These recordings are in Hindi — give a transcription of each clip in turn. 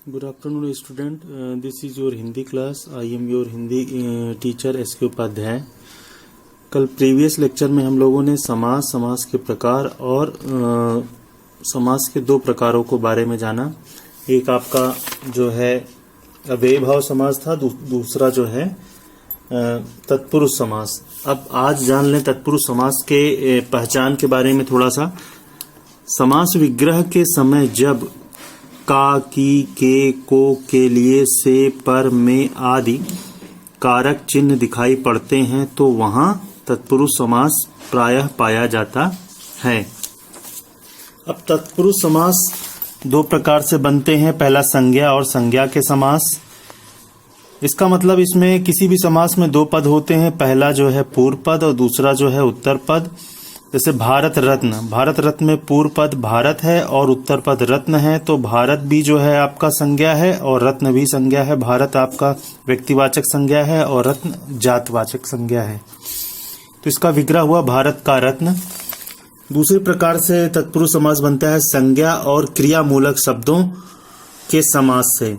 Good afternoon, student. This is your Hindi class. I am your Hindi teacher S.K. Upadhyay. कल प्रीवियस लेक्चर में हम लोगों ने समास के प्रकार और समास के दो प्रकारों को बारे में जाना। एक आपका जो है अव्ययी भाव समास था, दूसरा जो है तत्पुरुष समास। अब आज जान लें तत्पुरुष समास के पहचान के बारे में थोड़ा सा। समास विग्रह के समय जब का, की, के, को, के लिए, से, पर, में आदि कारक चिन्ह दिखाई पड़ते हैं तो वहां तत्पुरुष समास प्रायः पाया जाता है। अब तत्पुरुष समास दो प्रकार से बनते हैं। पहला संज्ञा और संज्ञा के समास। इसका मतलब इसमें किसी भी समास में दो पद होते हैं। पहला जो है पूर्व पद और दूसरा जो है उत्तर पद। जैसे भारत रत्न में पूर्व पद भारत है और उत्तर पद रत्न है, तो भारत भी जो है आपका संज्ञा है और रत्न भी संज्ञा है। भारत आपका व्यक्तिवाचक संज्ञा है और रत्न जातवाचक संज्ञा है, तो इसका विग्रह हुआ भारत का रत्न। दूसरे प्रकार से तत्पुरुष समास बनता है संज्ञा और क्रियामूलक शब्दों के समास से।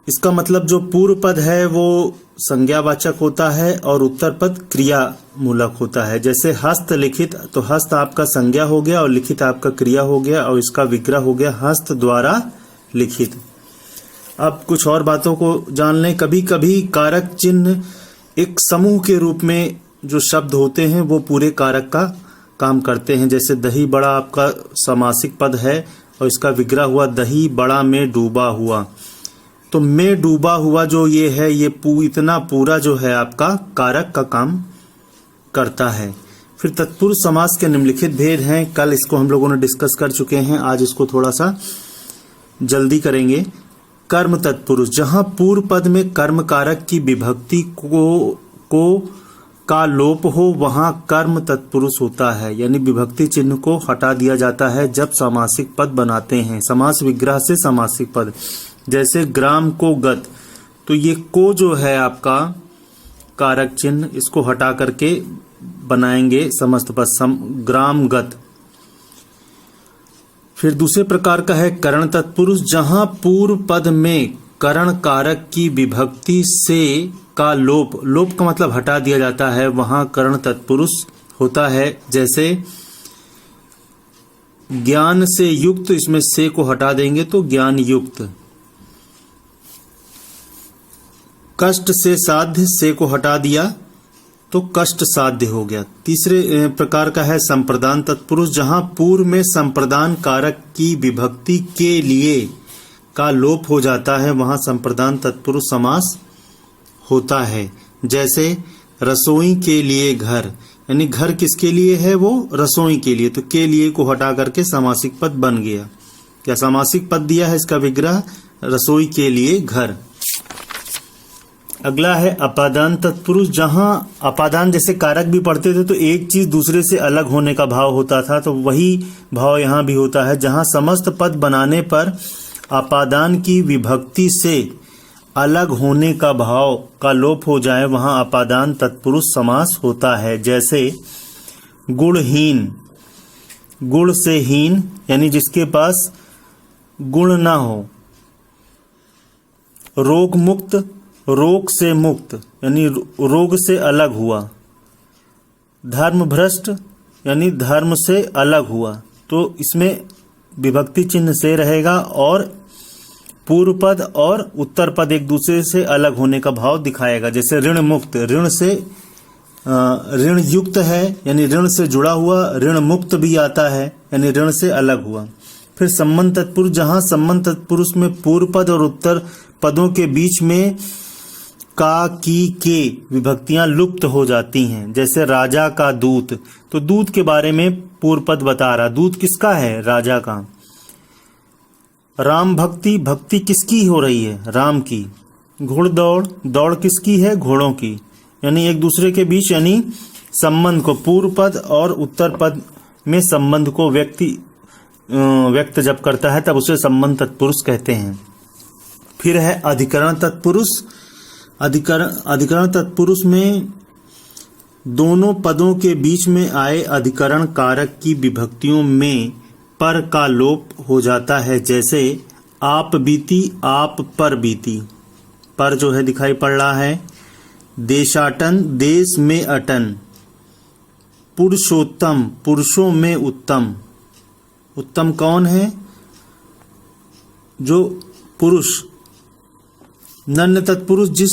इसका मतलब जो पूर्व पद है वो संज्ञावाचक होता है और उत्तर पद क्रिया मूलक होता है। जैसे हस्त लिखित, तो हस्त आपका संज्ञा हो गया और लिखित आपका क्रिया हो गया और इसका विग्रह हो गया हस्त द्वारा लिखित। अब कुछ और बातों को जान लें। कभी कभी कारक चिन्ह एक समूह के रूप में जो शब्द होते हैं वो पूरे कारक का काम करते हैं। जैसे दही बड़ा आपका समासिक पद है और इसका विग्रह हुआ दही बड़ा में डूबा हुआ, तो में डूबा हुआ जो ये है ये इतना पूरा जो है आपका कारक का काम करता है। फिर तत्पुरुष समास के निम्नलिखित भेद हैं। कल इसको हम लोगों ने डिस्कस कर चुके हैं, आज इसको थोड़ा सा जल्दी करेंगे। कर्म तत्पुरुष, जहां पूर्व पद में कर्म कारक की विभक्ति को का लोप हो वहां कर्म तत्पुरुष होता है, यानी विभक्ति चिन्ह को हटा दिया जाता है जब समासिक पद बनाते हैं। समास विग्रह से समासिक पद, जैसे ग्राम को गत, तो ये को जो है आपका कारक चिन्ह, इसको हटा करके बनाएंगे समस्त पद ग्राम गत। फिर दूसरे प्रकार का है करण तत्पुरुष, जहां पूर्व पद में करण कारक की विभक्ति से का लोप का मतलब हटा दिया जाता है, वहां करण तत्पुरुष होता है। जैसे ज्ञान से युक्त, इसमें से को हटा देंगे तो ज्ञान युक्त। कष्ट से साध्य, से को हटा दिया तो कष्ट साध्य हो गया। तीसरे प्रकार का है संप्रदान तत्पुरुष, जहां पूर्व में संप्रदान कारक की विभक्ति के लिए का लोप हो जाता है, वहां संप्रदान तत्पुरुष समास होता है। जैसे रसोई के लिए घर, यानी घर किसके लिए है, वो रसोई के लिए, तो के लिए को हटा करके समासिक पद बन गया। क्या समासिक पद दिया है, इसका विग्रह रसोई के लिए घर। अगला है अपादान तत्पुरुष, जहां अपादान जैसे कारक भी पढ़ते थे तो एक चीज दूसरे से अलग होने का भाव होता था, तो वही भाव यहां भी होता है। जहां समस्त पद बनाने पर अपादान की विभक्ति से अलग होने का भाव का लोप हो जाए, वहां अपादान तत्पुरुष समास होता है। जैसे गुणहीन, गुण से हीन, यानी जिसके पास गुण ना हो। रोग मुक्त, रोग से मुक्त, यानी रोग से अलग हुआ। धर्म भ्रष्ट, यानी धर्म से अलग हुआ, तो इसमें विभक्ति चिन्ह से रहेगा और पूर्व पद और उत्तर पद एक दूसरे से अलग होने का भाव दिखाएगा। जैसे ऋण मुक्त, ऋण से ऋण युक्त है, यानी ऋण से जुड़ा हुआ। ऋण मुक्त भी आता है, यानी ऋण से अलग हुआ। फिर संबंध तत्पुरुष, जहां संबंध तत्पुरुष में पूर्व पद और उत्तर पदों के बीच में का, की, के विभक्तियां लुप्त हो जाती हैं। जैसे राजा का दूत, तो दूत के बारे में पूर्व पद बता रहा, दूत किसका है, राजा का। राम भक्ति, भक्ति किसकी हो रही है, राम की। घुड़दौड़, दौड़ किसकी है, घोड़ों की। यानी एक दूसरे के बीच, यानी संबंध को पूर्व पद और उत्तर पद में संबंध को व्यक्त जब करता है तब उसे संबंध तत्पुरुष कहते हैं। फिर है अधिकरण तत्पुरुष। अधिकरण तत्पुरुष में दोनों पदों के बीच में आए अधिकरण कारक की विभक्तियों में पर का लोप हो जाता है। जैसे आप बीती, आप पर बीती, पर जो है दिखाई पड़ रहा है। देशाटन, देश में अटन। पुरुषोत्तम, पुरुषों में उत्तम। उत्तम कौन है? जो पुरुष। नन्य तत्पुरुष जिस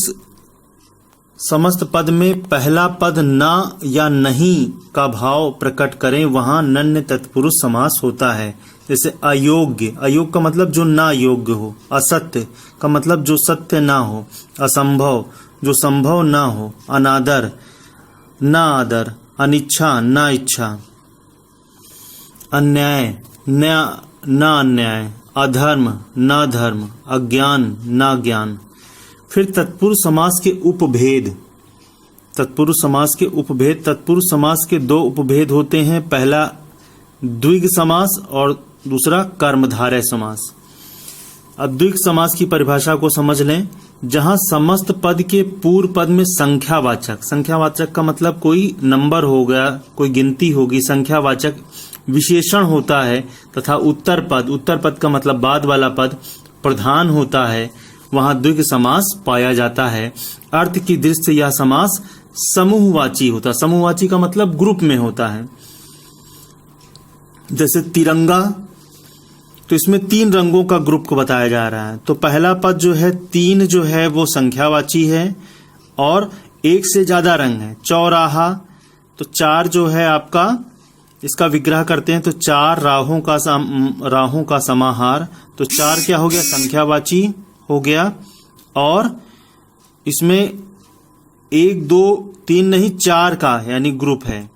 समस्त पद में पहला पद ना या नहीं का भाव प्रकट करें वहां नन्य तत्पुरुष समास होता है। जैसे अयोग्य, अयोग्य का मतलब जो ना योग्य हो। असत्य का मतलब जो सत्य ना हो। असंभव, जो संभव ना हो। अनादर, ना आदर। अनिच्छा, ना इच्छा। अन्याय, ना अन्याय। अधर्म, ना धर्म। अज्ञान, ना ज्ञान। फिर तत्पुरुष समास के उपभेद। तत्पुरुष समास के उपभेद। तत्पुरुष समास के दो उपभेद होते हैं। पहला द्विग समास और दूसरा कर्मधारय समास। अब द्विग समास की परिभाषा को समझ लें। जहां समस्त पद के पूर्व पद में संख्यावाचक, संख्यावाचक का मतलब कोई नंबर हो गया, कोई गिनती होगी, संख्यावाचक विशेषण होता है तथा उत्तर पद, उत्तर पद का मतलब बाद वाला पद प्रधान होता है, वहां द्विग समास पाया जाता है। अर्थ की दृष्टि से यह समास समूहवाची होता है। समूहवाची का मतलब ग्रुप में होता है। जैसे तिरंगा, तो इसमें 3 रंगों का ग्रुप को बताया जा रहा है। तो पहला पद जो है 3 जो है वो संख्यावाची है और 1 से ज्यादा रंग है। चौराहा, तो 4 जो है आपका, इसका विग्रह करते हैं तो 4 राहों का समाहार। तो 4 क्या हो गया? संख्यावाची हो गया। और इसमें 1 2 3 नहीं 4 का यानी ग्रुप है।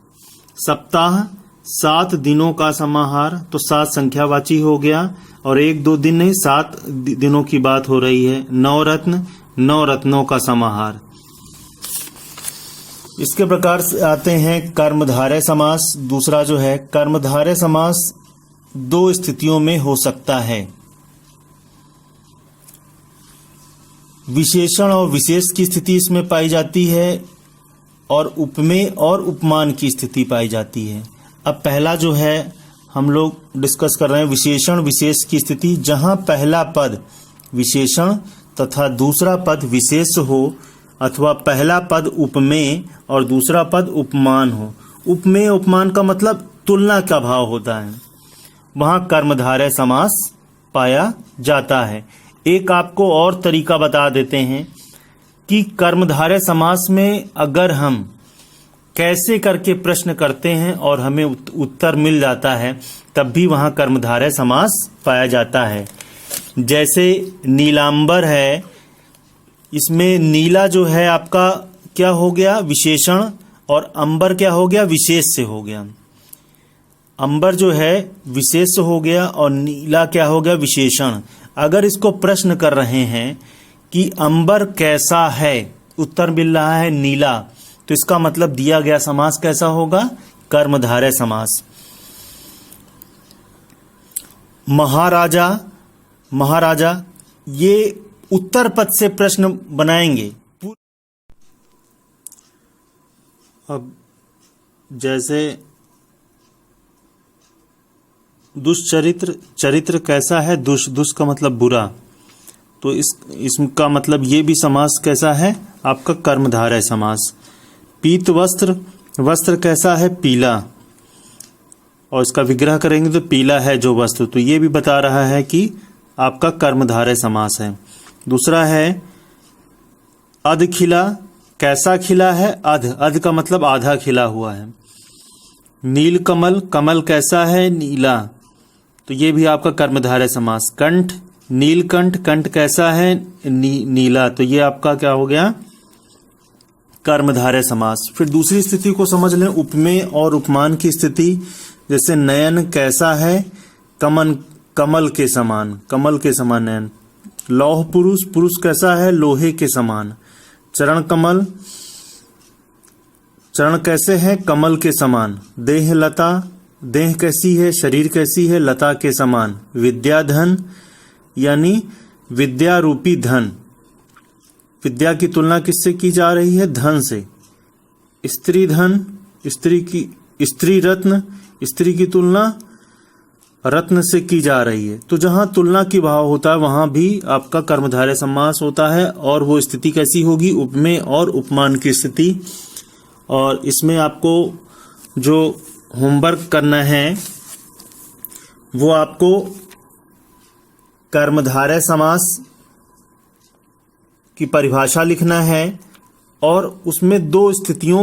सप्ताह, 7 दिनों का समाहार, तो 7 संख्यावाची हो गया और 1 2 दिन नहीं 7 दिनों की बात हो रही है। नवरत्न, 9 रत्नों का समाहार। इसके प्रकार से आते हैं कर्मधारय समास। दूसरा जो है कर्मधारय समास 2 स्थितियों में हो सकता है। विशेषण और विशेष की स्थिति इसमें पाई जाती है और उपमेय और उपमान की स्थिति पाई जाती है। अब पहला जो है हम लोग डिस्कस कर रहे हैं विशेषण विशेष की स्थिति, जहां पहला पद विशेषण तथा दूसरा पद विशेष हो अथवा पहला पद उपमेय और दूसरा पद उपमान हो। उपमेय उपमान का मतलब तुलना का भाव होता है, वहां कर्मधारय समास पाया जाता है। एक आपको और तरीका बता देते हैं कि कर्मधारय समास में अगर हम कैसे करके प्रश्न करते हैं और हमें उत्तर मिल जाता है तब भी वहां कर्मधारय समास पाया जाता है। जैसे नीलांबर है, इसमें नीला जो है आपका क्या हो गया? विशेषण, और अंबर क्या हो गया? विशेष से हो गया। अंबर जो है विशेष हो गया और नीला क्या हो गया? विशेषण। अगर इसको प्रश्न कर रहे हैं कि अंबर कैसा है, उत्तर मिल रहा है नीला, तो इसका मतलब दिया गया समास कैसा होगा? कर्मधारय समास। महाराजा, महाराजा ये उत्तर पद से प्रश्न बनाएंगे। अब जैसे दुष्चरित्र, चरित्र कैसा है? दुष का मतलब बुरा, तो इसका मतलब ये भी समास कैसा है? आपका कर्मधारय समास। पीत वस्त्र, वस्त्र कैसा है? पीला, और इसका विग्रह करेंगे तो पीला है जो वस्त्र, तो ये भी बता रहा है कि आपका कर्मधारय समास है। दूसरा है अध खिला, कैसा खिला है? अध का मतलब आधा खिला हुआ है। नील कमल, कमल कैसा है? नीला, तो ये भी आपका कर्मधारय समास। कंठ, नीलकंठ, कंठ कैसा है? नीला, तो ये आपका क्या हो गया? कर्मधारय समास। फिर दूसरी स्थिति को समझ लें, उपमेय और उपमान की स्थिति। जैसे नयन कैसा है? कमल के समान, कमल के समान नयन। लौह पुरुष, पुरुष कैसा है? लोहे के समान। चरण कमल, चरण कैसे हैं? कमल के समान। देह लता, देह कैसी है? शरीर कैसी है? लता के समान। विद्याधन यानी विद्या रूपी धन, विद्या की तुलना किससे की जा रही है? धन से। स्त्री धन, स्त्री रत्न, स्त्री की तुलना रत्न से की जा रही है। तो जहां तुलना की भाव होता है वहां भी आपका कर्मधारय समास होता है, और वो स्थिति कैसी होगी, उपमेय और उपमान की स्थिति। और इसमें आपको जो होमवर्क करना है वो आपको कर्मधारय समास की परिभाषा लिखना है, और उसमें 2 स्थितियों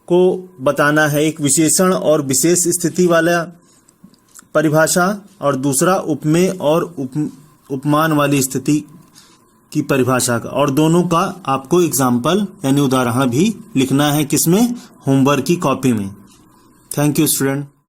को बताना है, एक विशेषण और विशेष स्थिति वाला परिभाषा, और दूसरा उपमेय और उपमान वाली स्थिति की परिभाषा का, और दोनों का आपको एग्जाम्पल यानी उदाहरण भी लिखना है किसमें, होमवर्क की कॉपी में। Thank you student.